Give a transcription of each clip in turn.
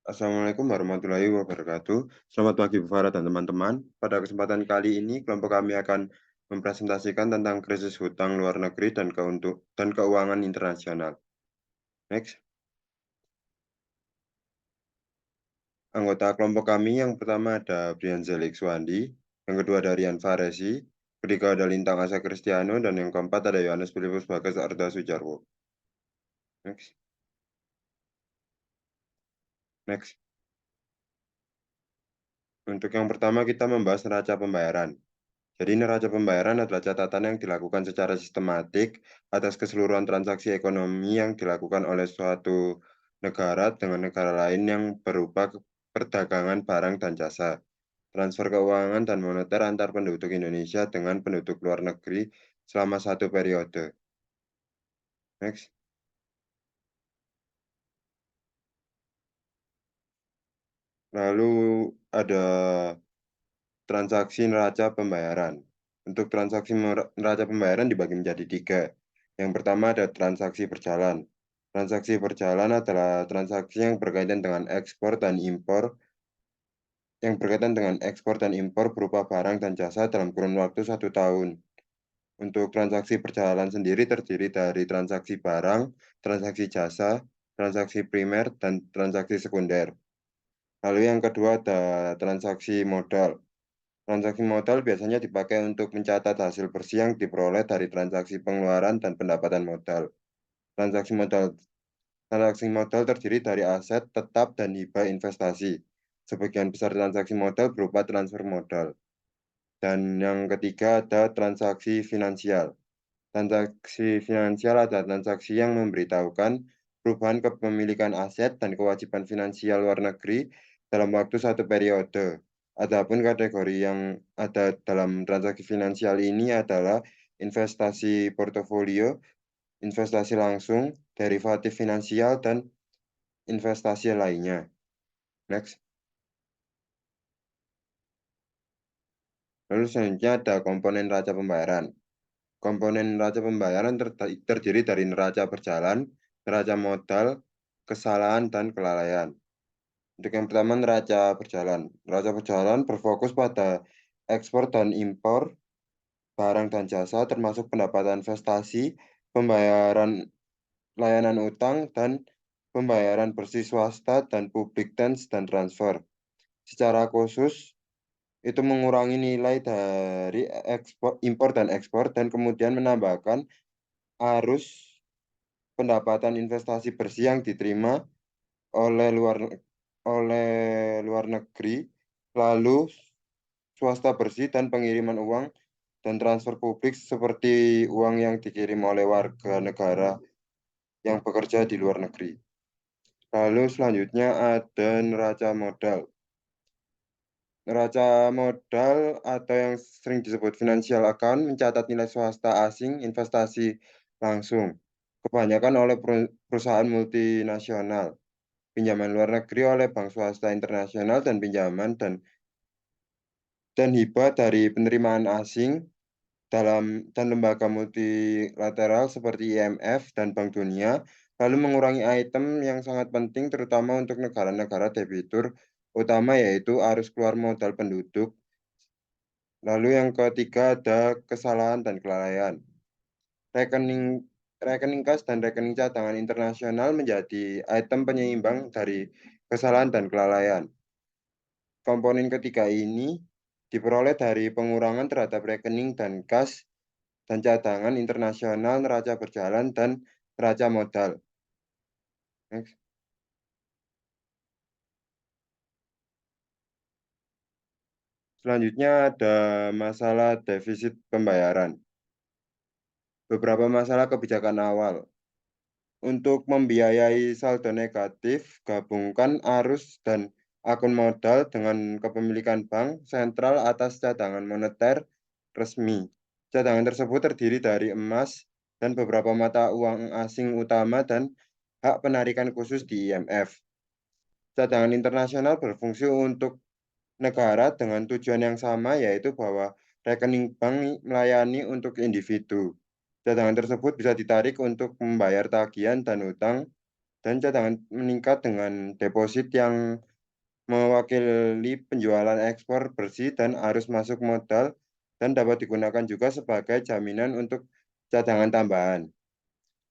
Assalamualaikum warahmatullahi wabarakatuh. Selamat pagi Bu Farah dan teman-teman. Pada kesempatan kali ini, kelompok kami akan mempresentasikan tentang krisis hutang luar negeri dan keuangan internasional. Next. Anggota kelompok kami yang pertama ada Brian Zelik Suwandi, yang kedua ada Rian Faresi, ketiga ada Lintang Asa Kristiano, dan yang keempat ada Yohanes Filipus Bagas Arda Sujarwo. Next. Next. Untuk yang pertama kita membahas neraca pembayaran. Jadi neraca pembayaran adalah catatan yang dilakukan secara sistematik atas keseluruhan transaksi ekonomi yang dilakukan oleh suatu negara dengan negara lain yang berupa perdagangan barang dan jasa, transfer keuangan dan moneter antar penduduk Indonesia dengan penduduk luar negeri selama satu periode. Next. Lalu ada transaksi neraca pembayaran. Untuk transaksi neraca pembayaran dibagi menjadi tiga. Yang pertama ada transaksi berjalan. Transaksi berjalan adalah transaksi yang berkaitan dengan ekspor dan impor berupa barang dan jasa dalam kurun waktu 1 tahun. Untuk transaksi berjalan sendiri terdiri dari transaksi barang, transaksi jasa, transaksi primer, dan transaksi sekunder. Lalu yang kedua ada transaksi modal. Transaksi modal biasanya dipakai untuk mencatat hasil bersih yang diperoleh dari transaksi pengeluaran dan pendapatan modal. Transaksi modal Transaksi modal terdiri dari aset tetap dan hibah investasi. Sebagian besar transaksi modal berupa transfer modal. Dan yang ketiga ada transaksi finansial. Transaksi finansial adalah transaksi yang memberitahukan perubahan kepemilikan aset dan kewajiban finansial luar negeri dalam waktu satu periode. Adapun kategori yang ada dalam transaksi finansial ini adalah investasi portofolio, investasi langsung, derivatif finansial, dan investasi lainnya. Next. Lalu selanjutnya ada komponen neraca pembayaran. Komponen neraca pembayaran terdiri dari neraca berjalan, neraca modal, kesalahan, dan kelalaian. Untuk yang pertama, neraca berjalan. Neraca berjalan berfokus pada ekspor dan impor barang dan jasa, termasuk pendapatan investasi, pembayaran layanan utang, dan pembayaran bersih swasta dan publik dan transfer. Secara khusus, itu mengurangi nilai dari impor dan ekspor dan kemudian menambahkan arus pendapatan investasi bersih yang diterima oleh oleh luar negeri, lalu swasta bersih dan pengiriman uang dan transfer publik seperti uang yang dikirim oleh warga negara yang bekerja di luar negeri. Lalu selanjutnya ada neraca modal. Neraca modal atau yang sering disebut financial account mencatat nilai swasta asing investasi langsung, kebanyakan oleh perusahaan multinasional, pinjaman luar negeri oleh bank swasta internasional, dan pinjaman dan hibah dari penerimaan asing dan lembaga multilateral seperti IMF dan Bank Dunia, lalu mengurangi item yang sangat penting terutama untuk negara-negara debitur utama yaitu arus keluar modal penduduk. Lalu yang ketiga ada kesalahan dan kelalaian. Rekening rekening kas dan rekening cadangan internasional menjadi item penyeimbang dari kesalahan dan kelalaian. Komponen ketiga ini diperoleh dari pengurangan terhadap rekening dan kas dan cadangan internasional, neraca berjalan, dan neraca modal. Next. Selanjutnya ada masalah defisit pembayaran. Beberapa masalah kebijakan awal. Untuk membiayai saldo negatif, gabungkan arus dan akun modal dengan kepemilikan bank sentral atas cadangan moneter resmi. Cadangan tersebut terdiri dari emas dan beberapa mata uang asing utama dan hak penarikan khusus di IMF. Cadangan internasional berfungsi untuk negara dengan tujuan yang sama, yaitu bahwa rekening bank melayani untuk individu. Cadangan tersebut bisa ditarik untuk membayar tagihan dan utang dan cadangan meningkat dengan deposit yang mewakili penjualan ekspor bersih dan arus masuk modal dan dapat digunakan juga sebagai jaminan untuk cadangan tambahan.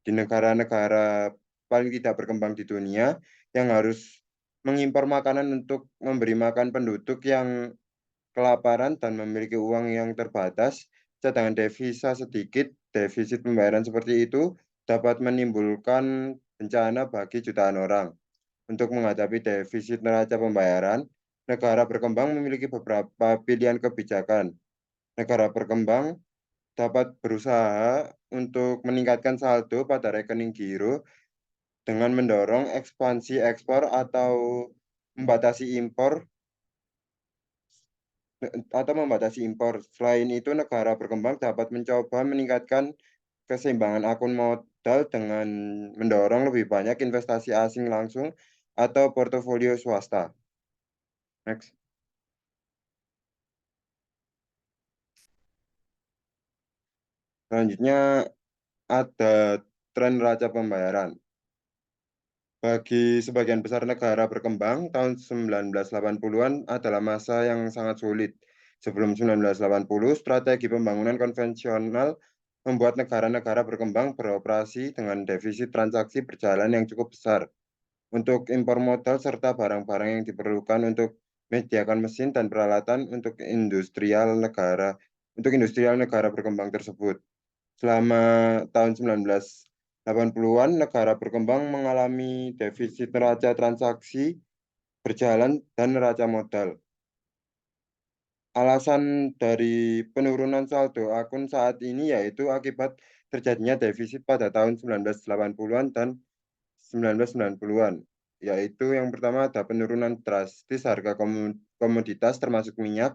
Di negara-negara paling tidak berkembang di dunia yang harus mengimpor makanan untuk memberi makan penduduk yang kelaparan dan memiliki uang yang terbatas, cadangan devisa sedikit, defisit pembayaran seperti itu dapat menimbulkan bencana bagi jutaan orang. Untuk menghadapi defisit neraca pembayaran, negara berkembang memiliki beberapa pilihan kebijakan. Negara berkembang dapat berusaha untuk meningkatkan saldo pada rekening giro dengan mendorong ekspansi ekspor membatasi impor membatasi impor. Selain itu, negara berkembang dapat mencoba meningkatkan keseimbangan akun modal dengan mendorong lebih banyak investasi asing langsung atau portofolio swasta. Next. Selanjutnya ada tren neraca pembayaran. Bagi sebagian besar negara berkembang, tahun 1980-an adalah masa yang sangat sulit. Sebelum 1980, strategi pembangunan konvensional membuat negara-negara berkembang beroperasi dengan defisit transaksi berjalan yang cukup besar untuk impor modal serta barang-barang yang diperlukan untuk menyediakan mesin dan peralatan untuk industrial negara berkembang tersebut. Selama tahun 1980-an, negara berkembang mengalami defisit neraca transaksi berjalan dan neraca modal. Alasan dari penurunan saldo akun saat ini yaitu akibat terjadinya defisit pada tahun 1980-an dan 1990-an, yaitu yang pertama ada penurunan drastis harga komoditas termasuk minyak,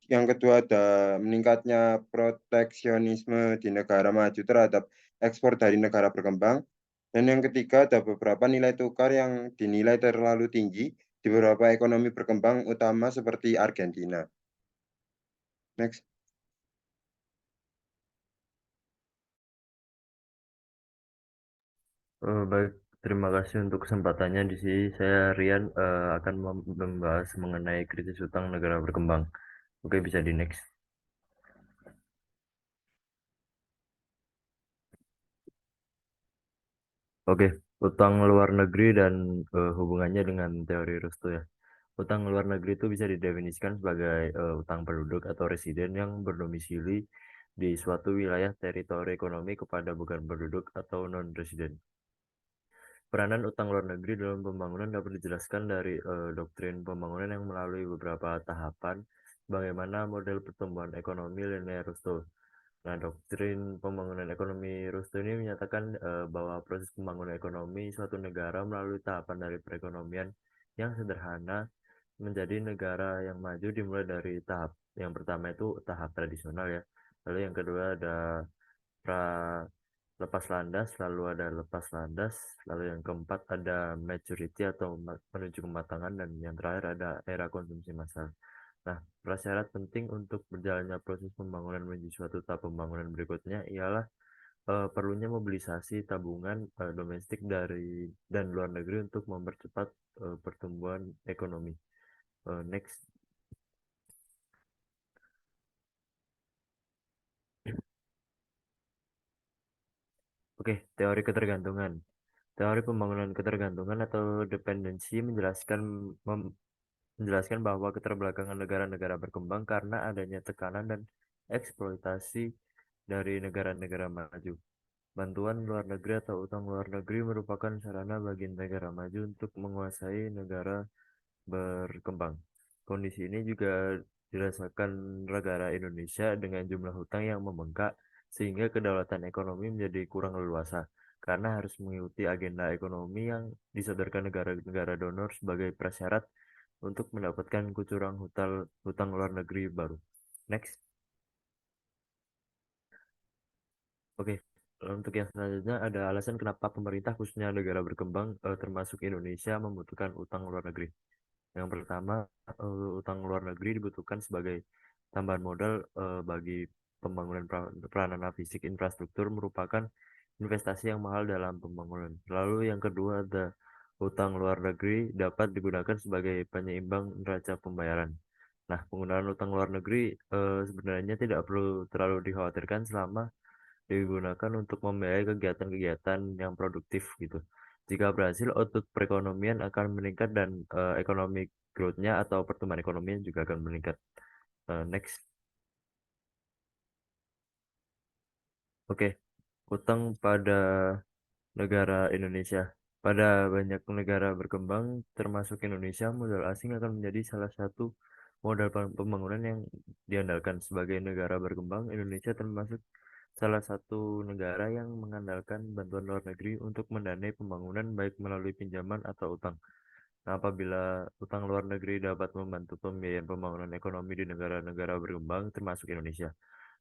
yang kedua ada meningkatnya proteksionisme di negara maju terhadap ekspor dari negara berkembang. Dan yang ketiga ada beberapa nilai tukar yang dinilai terlalu tinggi di beberapa ekonomi berkembang utama seperti Argentina. Next. Baik, terima kasih untuk kesempatannya. Di sini saya Rian akan membahas mengenai krisis utang negara berkembang. Oke, bisa di next. Oke, utang luar negeri dan hubungannya dengan teori Rusto ya. Utang luar negeri itu bisa didefinisikan sebagai utang penduduk atau residen yang berdomisili di suatu wilayah teritori ekonomi kepada bukan penduduk atau non-residen. Peranan utang luar negeri dalam pembangunan dapat dijelaskan dari doktrin pembangunan yang melalui beberapa tahapan, bagaimana model pertumbuhan ekonomi linear Rusto. Nah, doktrin pembangunan ekonomi Rusto ini menyatakan bahwa proses pembangunan ekonomi suatu negara melalui tahapan dari perekonomian yang sederhana menjadi negara yang maju dimulai dari tahap yang pertama itu tahap tradisional ya. Lalu yang kedua ada pra lepas landas, lalu ada lepas landas, lalu yang keempat ada maturity atau menuju kematangan, dan yang terakhir ada era konsumsi massal. Nah, prasyarat penting untuk berjalannya proses pembangunan menuju suatu tahap pembangunan berikutnya ialah perlunya mobilisasi tabungan domestik dari dan luar negeri untuk mempercepat pertumbuhan ekonomi. Next. Oke, teori ketergantungan. Teori pembangunan ketergantungan atau dependensi menjelaskan bahwa keterbelakangan negara-negara berkembang karena adanya tekanan dan eksploitasi dari negara-negara maju. Bantuan luar negeri atau utang luar negeri merupakan sarana bagi negara maju untuk menguasai negara berkembang. Kondisi ini juga dirasakan negara Indonesia dengan jumlah hutang yang membengkak sehingga kedaulatan ekonomi menjadi kurang leluasa karena harus mengikuti agenda ekonomi yang disodorkan negara-negara donor sebagai prasyarat untuk mendapatkan kucuran hutang luar negeri baru. Next. Oke, untuk yang selanjutnya ada alasan kenapa pemerintah khususnya negara berkembang termasuk Indonesia membutuhkan utang luar negeri. Yang pertama, utang luar negeri dibutuhkan sebagai tambahan modal bagi pembangunan peranan fisik infrastruktur merupakan investasi yang mahal dalam pembangunan. Lalu yang kedua ada utang luar negeri dapat digunakan sebagai penyeimbang neraca pembayaran. Nah, penggunaan utang luar negeri sebenarnya tidak perlu terlalu dikhawatirkan selama digunakan untuk membiayai kegiatan-kegiatan yang produktif gitu. Jika berhasil, output perekonomian akan meningkat dan economic growth-nya atau pertumbuhan ekonomi juga akan meningkat. Next. Oke, utang pada negara Indonesia. Pada banyak negara berkembang, termasuk Indonesia, modal asing akan menjadi salah satu modal pembangunan yang diandalkan. Sebagai negara berkembang, Indonesia termasuk salah satu negara yang mengandalkan bantuan luar negeri untuk mendanai pembangunan baik melalui pinjaman atau utang. Nah, apabila utang luar negeri dapat membantu pembiayaan pembangunan ekonomi di negara-negara berkembang, termasuk Indonesia.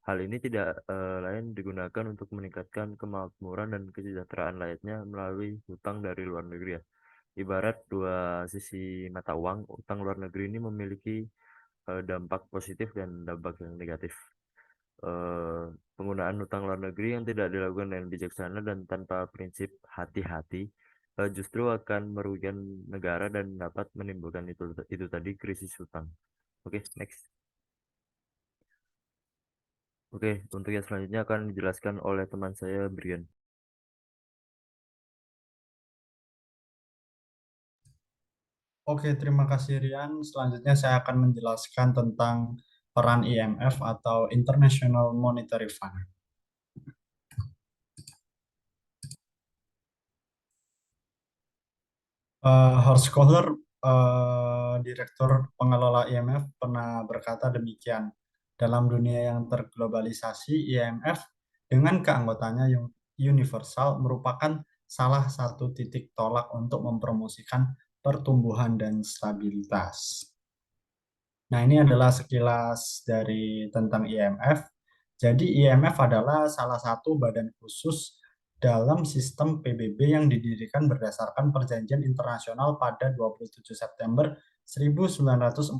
Hal ini tidak lain digunakan untuk meningkatkan kemakmuran dan kesejahteraan rakyatnya melalui hutang dari luar negeri ya. Ibarat dua sisi mata uang, utang luar negeri ini memiliki dampak positif dan dampak yang negatif. Eh, Penggunaan utang luar negeri yang tidak dilakukan dengan bijaksana dan tanpa prinsip hati-hati justru akan merugikan negara dan dapat menimbulkan itu tadi krisis hutang. Oke, next. Oke, untuk yang selanjutnya akan dijelaskan oleh teman saya, Brian. Oke, terima kasih Rian. Selanjutnya saya akan menjelaskan tentang peran IMF atau International Monetary Fund. Horst Kohler, Direktur Pengelola IMF, pernah berkata demikian. Dalam dunia yang terglobalisasi, IMF dengan keanggotaannya yang universal merupakan salah satu titik tolak untuk mempromosikan pertumbuhan dan stabilitas. Nah, ini adalah sekilas dari tentang IMF. Jadi IMF adalah salah satu badan khusus dalam sistem PBB yang didirikan berdasarkan perjanjian internasional pada 27 September 1945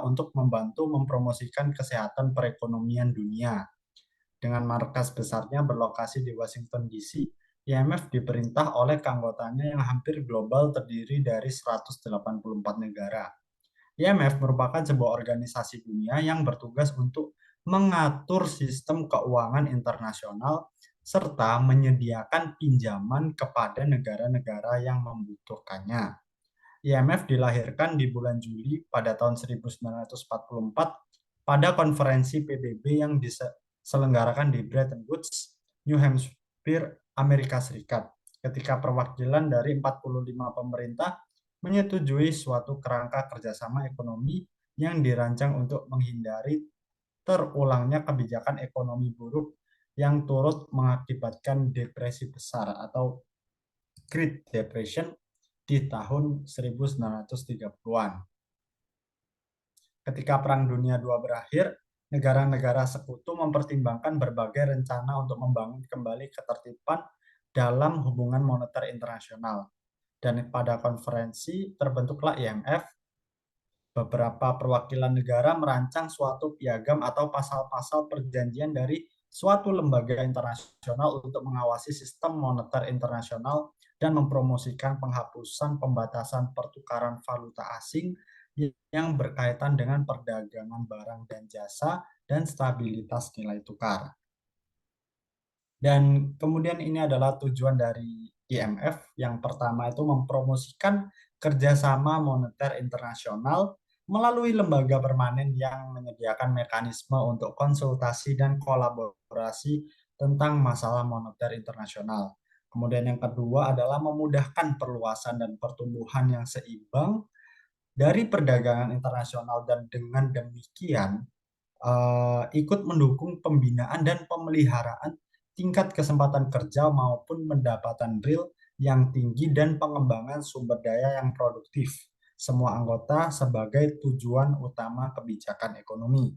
untuk membantu mempromosikan kesehatan perekonomian dunia. Dengan markas besarnya berlokasi di Washington DC, IMF diperintah oleh keanggotanya yang hampir global terdiri dari 184 negara. IMF merupakan sebuah organisasi dunia yang bertugas untuk mengatur sistem keuangan internasional serta menyediakan pinjaman kepada negara-negara yang membutuhkannya. IMF dilahirkan di bulan Juli pada tahun 1944 pada konferensi PBB yang diselenggarakan di Bretton Woods, New Hampshire, Amerika Serikat. Ketika perwakilan dari 45 pemerintah menyetujui suatu kerangka kerjasama ekonomi yang dirancang untuk menghindari terulangnya kebijakan ekonomi buruk yang turut mengakibatkan depresi besar atau Great Depression di tahun 1930-an. Ketika Perang Dunia II berakhir, negara-negara sekutu mempertimbangkan berbagai rencana untuk membangun kembali ketertiban dalam hubungan moneter internasional. Dan pada konferensi terbentuklah IMF. Beberapa perwakilan negara merancang suatu piagam atau pasal-pasal perjanjian dari suatu lembaga internasional untuk mengawasi sistem moneter internasional dan mempromosikan penghapusan pembatasan pertukaran valuta asing yang berkaitan dengan perdagangan barang dan jasa dan stabilitas nilai tukar. Dan kemudian ini adalah tujuan dari IMF. Yang pertama itu mempromosikan kerjasama moneter internasional melalui lembaga permanen yang menyediakan mekanisme untuk konsultasi dan kolaborasi tentang masalah moneter internasional. Kemudian yang kedua adalah memudahkan perluasan dan pertumbuhan yang seimbang dari perdagangan internasional dan dengan demikian ikut mendukung pembinaan dan pemeliharaan tingkat kesempatan kerja maupun pendapatan real yang tinggi dan pengembangan sumber daya yang produktif semua anggota sebagai tujuan utama kebijakan ekonomi.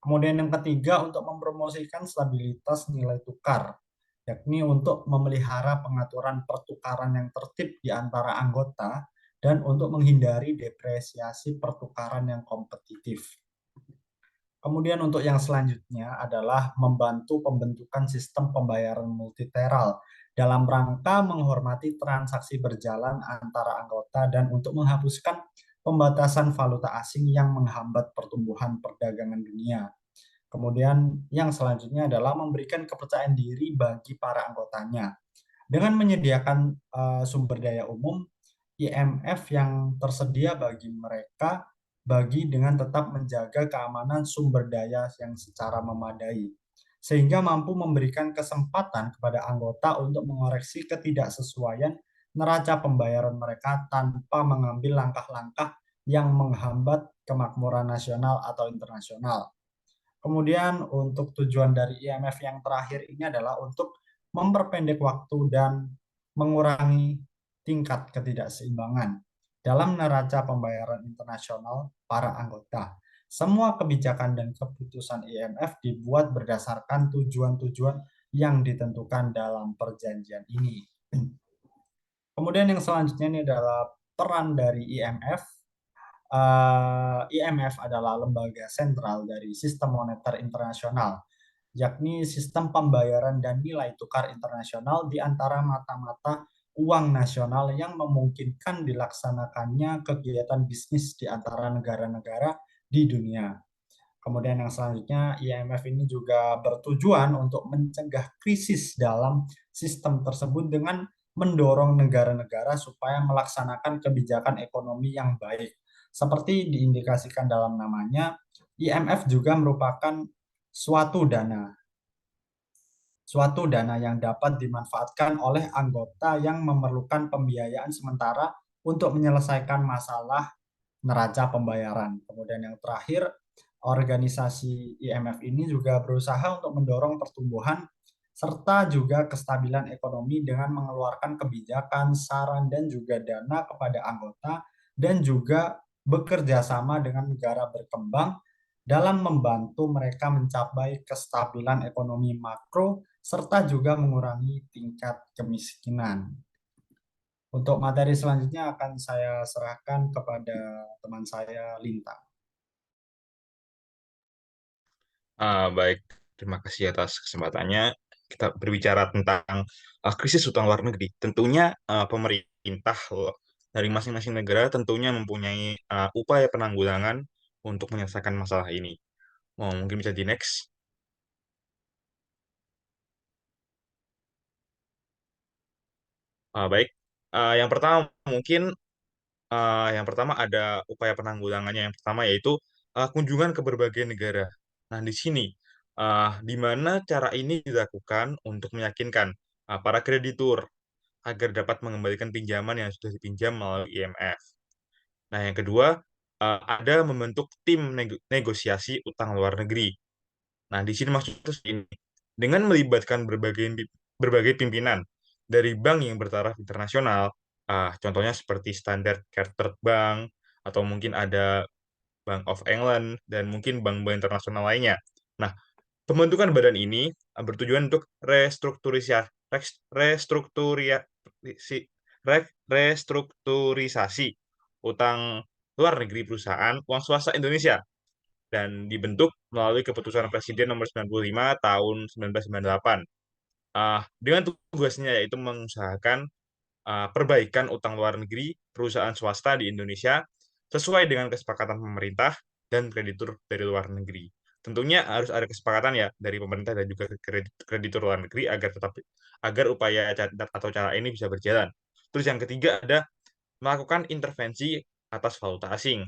Kemudian yang ketiga untuk mempromosikan stabilitas nilai tukar, yakni untuk memelihara pengaturan pertukaran yang tertib di antara anggota dan untuk menghindari depresiasi pertukaran yang kompetitif. Kemudian untuk yang selanjutnya adalah membantu pembentukan sistem pembayaran multilateral dalam rangka menghormati transaksi berjalan antara anggota dan untuk menghapuskan pembatasan valuta asing yang menghambat pertumbuhan perdagangan dunia. Kemudian yang selanjutnya adalah memberikan kepercayaan diri bagi para anggotanya dengan menyediakan sumber daya umum IMF yang tersedia bagi mereka dengan tetap menjaga keamanan sumber daya yang secara memadai sehingga mampu memberikan kesempatan kepada anggota untuk mengoreksi ketidaksesuaian neraca pembayaran mereka tanpa mengambil langkah-langkah yang menghambat kemakmuran nasional atau internasional. Kemudian untuk tujuan dari IMF yang terakhir ini adalah untuk memperpendek waktu dan mengurangi tingkat ketidakseimbangan dalam neraca pembayaran internasional para anggota. Semua kebijakan dan keputusan IMF dibuat berdasarkan tujuan-tujuan yang ditentukan dalam perjanjian ini. Kemudian yang selanjutnya ini adalah peran dari IMF. IMF adalah lembaga sentral dari sistem moneter internasional, yakni sistem pembayaran dan nilai tukar internasional di antara mata-mata uang nasional yang memungkinkan dilaksanakannya kegiatan bisnis di antara negara-negara di dunia. Kemudian yang selanjutnya, IMF ini juga bertujuan untuk mencegah krisis dalam sistem tersebut dengan mendorong negara-negara supaya melaksanakan kebijakan ekonomi yang baik. Seperti diindikasikan dalam namanya, IMF juga merupakan suatu dana yang dapat dimanfaatkan oleh anggota yang memerlukan pembiayaan sementara untuk menyelesaikan masalah neraca pembayaran. Kemudian yang terakhir, organisasi IMF ini juga berusaha untuk mendorong pertumbuhan serta juga kestabilan ekonomi dengan mengeluarkan kebijakan, saran, dan juga dana kepada anggota dan juga bekerja sama dengan negara berkembang dalam membantu mereka mencapai kestabilan ekonomi makro serta juga mengurangi tingkat kemiskinan. Untuk materi selanjutnya akan saya serahkan kepada teman saya, Lintang. Baik, terima kasih atas kesempatannya. Kita berbicara tentang krisis utang luar negeri. Tentunya pemerintah dari masing-masing negara tentunya mempunyai upaya penanggulangan untuk menyelesaikan masalah ini. Mungkin bisa di next. Baik, yang pertama mungkin yang pertama ada upaya penanggulangannya. Yang pertama yaitu kunjungan ke berbagai negara. Nah, di sini di mana cara ini dilakukan untuk meyakinkan para kreditur agar dapat mengembalikan pinjaman yang sudah dipinjam melalui IMF. Nah, yang kedua ada membentuk tim negosiasi utang luar negeri. Nah, di sini maksudnya ini dengan melibatkan berbagai pimpinan dari bank yang bertaraf internasional, contohnya seperti Standard Chartered Bank atau mungkin ada Bank of England dan mungkin bank-bank internasional lainnya. Nah, pembentukan badan ini bertujuan untuk restrukturisasi utang luar negeri perusahaan uang swasta Indonesia dan dibentuk melalui keputusan Presiden nomor 95 tahun 1998. Dengan tugasnya yaitu mengusahakan perbaikan utang luar negeri perusahaan swasta di Indonesia sesuai dengan kesepakatan pemerintah dan kreditur dari luar negeri. Tentunya harus ada kesepakatan ya dari pemerintah dan juga kreditur luar negeri agar upaya atau cara ini bisa berjalan. Terus yang ketiga ada melakukan intervensi atas valuta asing.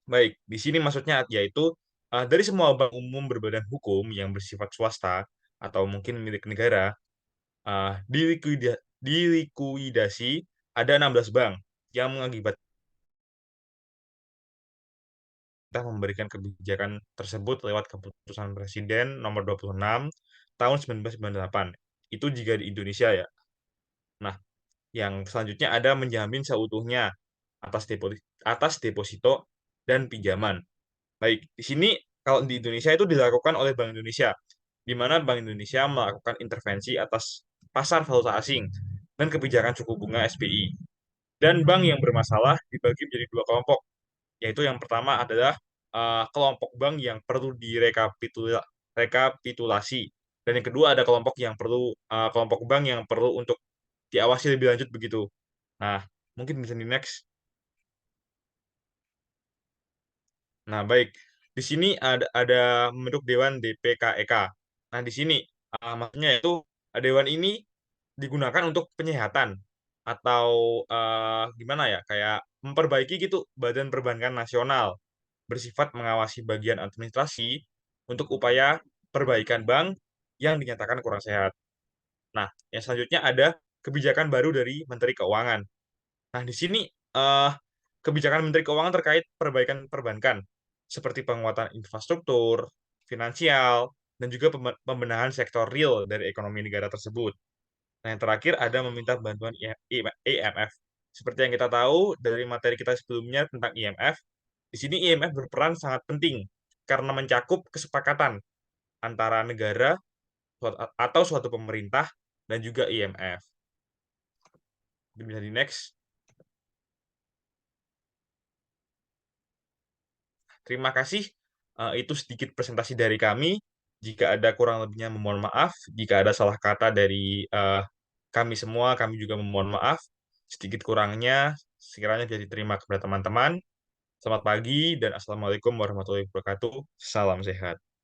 Baik, di sini maksudnya yaitu dari semua bank umum berbadan hukum yang bersifat swasta atau mungkin milik negara, dilikuidasi ada 16 bank yang mengakibatkan kita memberikan kebijakan tersebut lewat keputusan Presiden nomor 26 tahun 1998. Itu jika di Indonesia ya. Nah, yang selanjutnya ada menjamin seutuhnya atas deposito dan pinjaman. Baik, di sini kalau di Indonesia itu dilakukan oleh Bank Indonesia, di mana Bank Indonesia melakukan intervensi atas pasar valuta asing dan kebijakan suku bunga SBI. Dan bank yang bermasalah dibagi menjadi dua kelompok, yaitu yang pertama adalah kelompok bank yang perlu rekapitulasi. Dan yang kedua ada kelompok bank yang perlu untuk diawasi lebih lanjut begitu. Nah, mungkin bisa di next. Nah, baik. Di sini ada membentuk Dewan DPKEK. Nah, di sini maksudnya itu dewan ini digunakan untuk penyehatan atau gimana ya, kayak memperbaiki gitu Badan Perbankan Nasional, bersifat mengawasi bagian administrasi untuk upaya perbaikan bank yang dinyatakan kurang sehat. Nah, yang selanjutnya ada kebijakan baru dari Menteri Keuangan. Nah, di sini eh, kebijakan Menteri Keuangan terkait perbaikan perbankan, seperti penguatan infrastruktur, finansial, dan juga pembenahan sektor real dari ekonomi negara tersebut. Nah, yang terakhir ada meminta bantuan IMF. Seperti yang kita tahu dari materi kita sebelumnya tentang IMF, di sini IMF berperan sangat penting karena mencakup kesepakatan antara negara atau suatu pemerintah dan juga IMF. Bisa di next. Terima kasih. Itu sedikit presentasi dari kami. Jika ada kurang lebihnya memohon maaf. Jika ada salah kata dari kami semua, kami juga memohon maaf. Sedikit kurangnya, sekiranya bisa diterima kepada teman-teman. Selamat pagi dan Assalamualaikum warahmatullahi wabarakatuh. Salam sehat.